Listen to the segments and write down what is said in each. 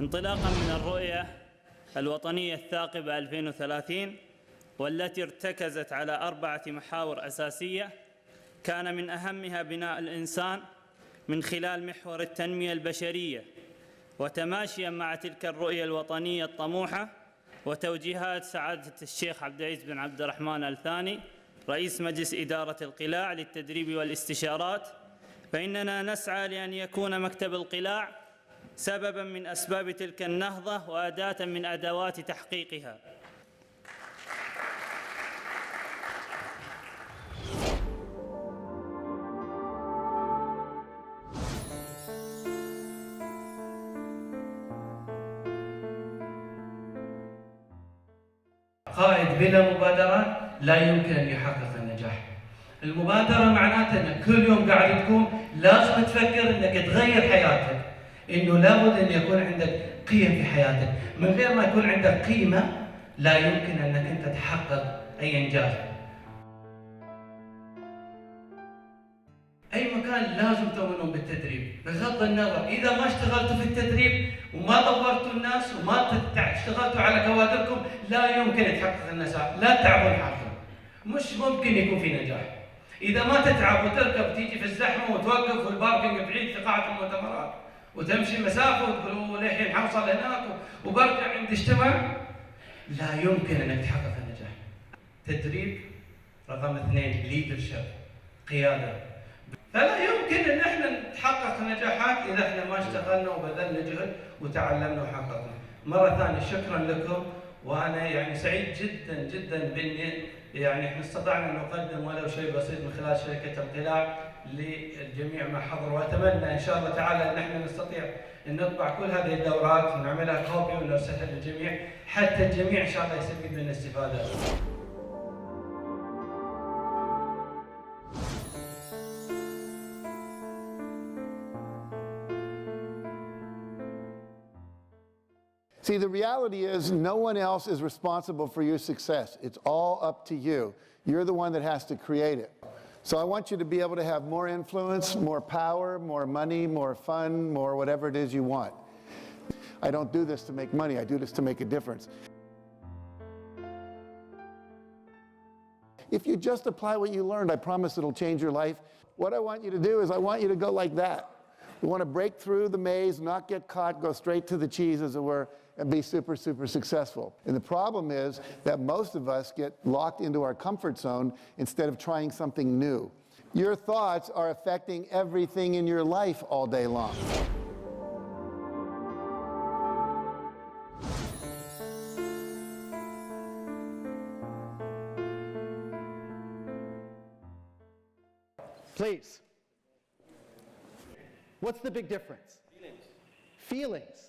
انطلاقاً من الرؤية الوطنية الثاقبة 2030 والتي ارتكزت على 4 محاور أساسية كان من أهمها بناء الإنسان من خلال محور التنمية البشرية، وتماشياً مع تلك الرؤية الوطنية الطموحة وتوجيهات سعادة الشيخ عبد العزيز بن عبد الرحمن آل ثاني رئيس مجلس إدارة القلاع للتدريب والاستشارات، فإننا نسعى لأن يكون مكتب القلاع سبباً من أسباب تلك النهضة وأداة من أدوات تحقيقها. قائد بلا مبادرات لا يمكن أن يحقق النجاح. المبادرة معناتها أنك كل يوم قاعد تكون لازم تفكر أنك تغير حياتك، أنه لابد أن يكون عندك قيم في حياتك. من غير ما يكون عندك قيمة لا يمكن أنك أنت تحقق أي إنجاز. أي مكان لازم تؤمنون بالتدريب، بغض النظر إذا ما اشتغلتوا في التدريب وما طورتوا الناس وما اشتغلتوا على كوادركم لا يمكن تحقق النجاح. لا تتعبون حالكم، مش ممكن يكون في نجاح. إذا ما تتعب وتركب تيجي في الزحمة وتوقف والباركنج بعيد في قاعة المؤتمرات وتمشي مسافة وتقول للحين حوصل هناك وبرجع عند اجتماع، لا يمكن أنك تحقق النجاح. تدريب. رقم 2 ليدرشيب، قيادة. فلا يمكن ان احنا نحقق نجاحات اذا احنا ما اشتغلنا وبذلنا جهد وتعلمنا وحققنا. مره ثانيه شكرا لكم، وانا سعيد جدا جدا باني احنا استطعنا ان نقدم ولو شيء بسيط من خلال شركه القلاع للجميع ما حضر، واتمنى ان شاء الله تعالى ان احنا نستطيع ان نطبع كل هذه الدورات ونعملها كوبي ونرسلها للجميع حتى الجميع ان شاء الله يستفيد من الاستفاده. See, the reality is no one else is responsible for your success. It's all up to you. You're the one that has to create it. So I want you to be able to have more influence, more power, more money, more fun, more whatever it is you want. I don't do this to make money. I do this to make a difference. If you just apply what you learned, I promise it'll change your life. What I want you to do is I want you to go like that. You want to break through the maze, not get caught, go straight to the cheese, as it were, and be super, super successful. And the problem is that most of us get locked into our comfort zone instead of trying something new. Your thoughts are affecting everything in your life all day long. Please. What's the big difference? Feelings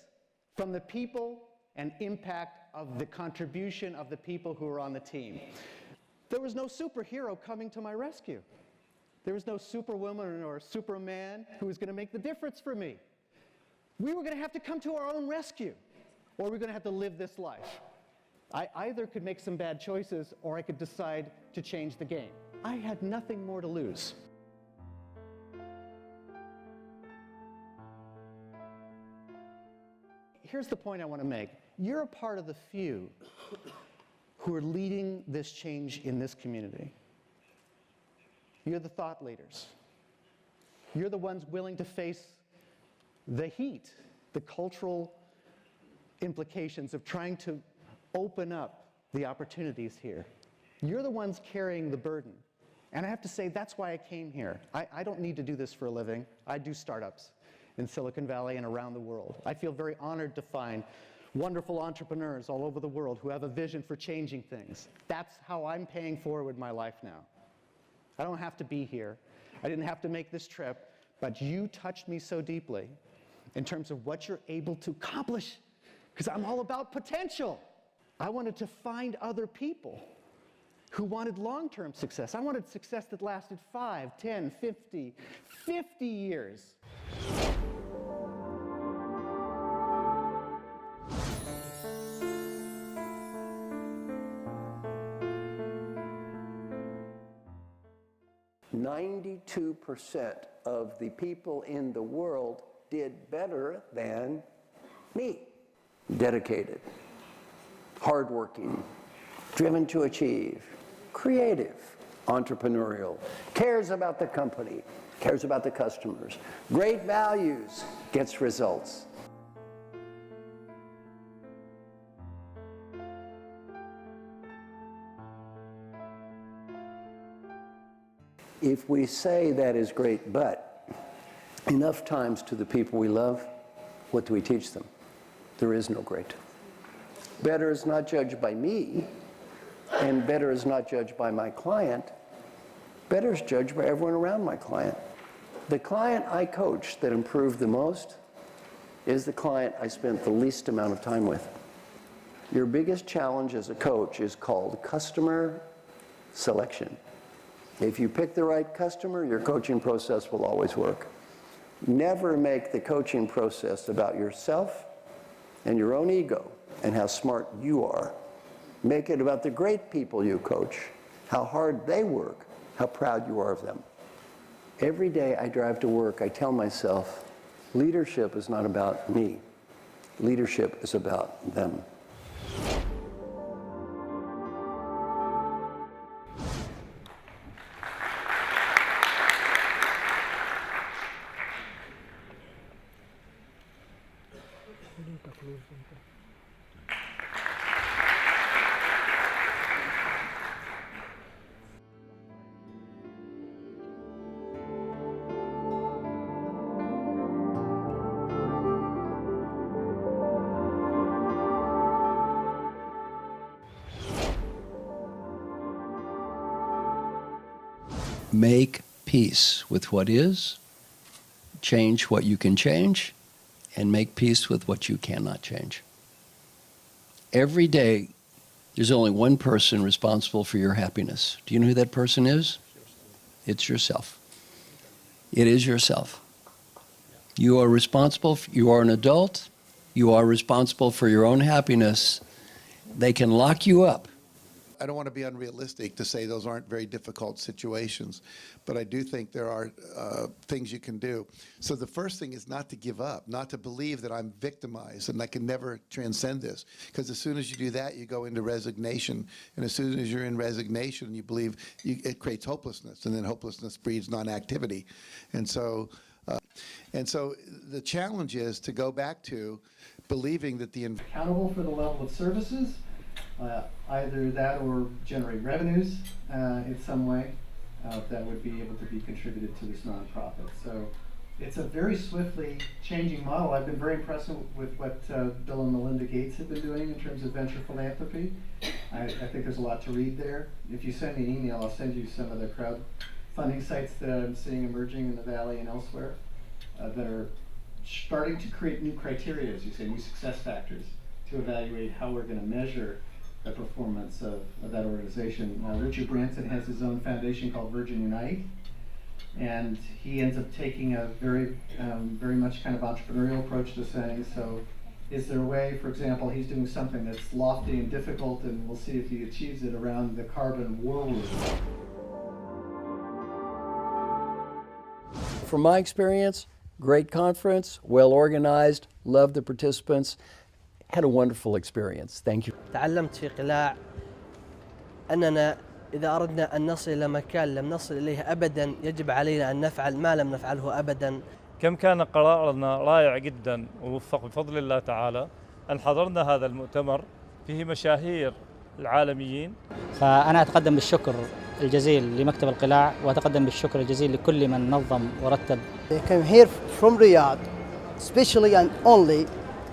from the people and impact of the contribution of the people who are on the team. There was no superhero coming to my rescue. There was no superwoman or superman who was going to make the difference for me. We were going to have to come to our own rescue, or we were going to have to live this life. I either could make some bad choices, or I could decide to change the game. I had nothing more to lose. Here's the point I want to make. You're a part of the few who are leading this change in this community. You're the thought leaders. You're the ones willing to face the heat, the cultural implications of trying to open up the opportunities here. You're the ones carrying the burden. And I have to say, that's why I came here. I don't need to do this for a living. I do startups in Silicon Valley and around the world. I feel very honored to find wonderful entrepreneurs all over the world who have a vision for changing things. That's how I'm paying forward my life now. I don't have to be here. I didn't have to make this trip, but you touched me so deeply in terms of what you're able to accomplish, because I'm all about potential. I wanted to find other people who wanted long-term success. I wanted success that lasted 5, 10, 50 years. %92 of the people in the world did better than me. dedicated, hardworking, driven to achieve, creative, entrepreneurial, cares about the company, cares about the customers, great values, gets results. If we say that is great, but enough times to the people we love, what do we teach them? There is no great. Better is not judged by me, and better is not judged by my client. Better is judged by everyone around my client. The client I coach that improved the most is the client I spent the least amount of time with. Your biggest challenge as a coach is called customer selection. If you pick the right customer, your coaching process will always work. Never make the coaching process about yourself and your own ego and how smart you are. Make it about the great people you coach, how hard they work, how proud you are of them. Every day I drive to work, I tell myself, leadership is not about me. Leadership is about them. Make peace with what is, change what you can change, and make peace with what you cannot change. Every day, there's only one person responsible for your happiness. Do you know who that person is? It's yourself. It is yourself. You are responsible, you are an adult, you are responsible for your own happiness. They can lock you up. I don't want to be unrealistic to say those aren't very difficult situations, but I do think there are things you can do. So the first thing is not to give up, not to believe that I'm victimized and I can never transcend this. Because as soon as you do that, you go into resignation. And as soon as you're in resignation, you believe it creates hopelessness. And then hopelessness breeds non-activity. And so the challenge is to go back to believing that Accountable for the level of services, either that or generate revenues in some way that would be able to be contributed to this nonprofit. So it's a very swiftly changing model. I've been very impressed with what Bill and Melinda Gates have been doing in terms of venture philanthropy. I think there's a lot to read there. If you send me an email, I'll send you some of the crowdfunding sites that I'm seeing emerging in the Valley and elsewhere that are starting to create new criteria, as you say, new success factors to evaluate how we're going to measure the performance of that organization. Richard Branson has his own foundation called Virgin Unite, and he ends up taking a very much kind of entrepreneurial approach to saying, so is there a way, for example, he's doing something that's lofty and difficult, and we'll see if he achieves it around the carbon war room. From my experience, great conference, well organized, loved the participants, had a wonderful experience. Thank you. تعلمت في قلاع أننا إذا أردنا أن نصل إلى مكان لم نصل إليه أبدا يجب علينا أن نفعل ما لم نفعله أبدا. كم كان قرارنا رائع جدا ووفق بفضل الله تعالى أن حضرنا هذا المؤتمر فيه مشاهير العالميين. فأنا أتقدم بالشكر الجزيل لمكتب القلاع وأتقدم بالشكر الجزيل لكل من نظم ورتب. They came here from Riyadh, especially and only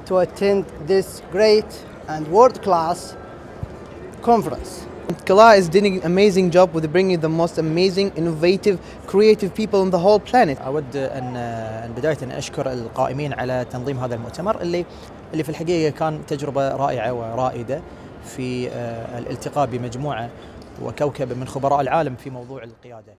to attend this great and world-class conference. Qilla is doing an amazing job with bringing the most amazing, innovative, creative people on the whole planet. أود أن بداية أشكر القائمين على تنظيم هذا المؤتمر اللي في الحقيقة كان تجربة رائعة ورائدة في الالتقاء بمجموعة وكوكب من خبراء العالم في موضوع القيادة.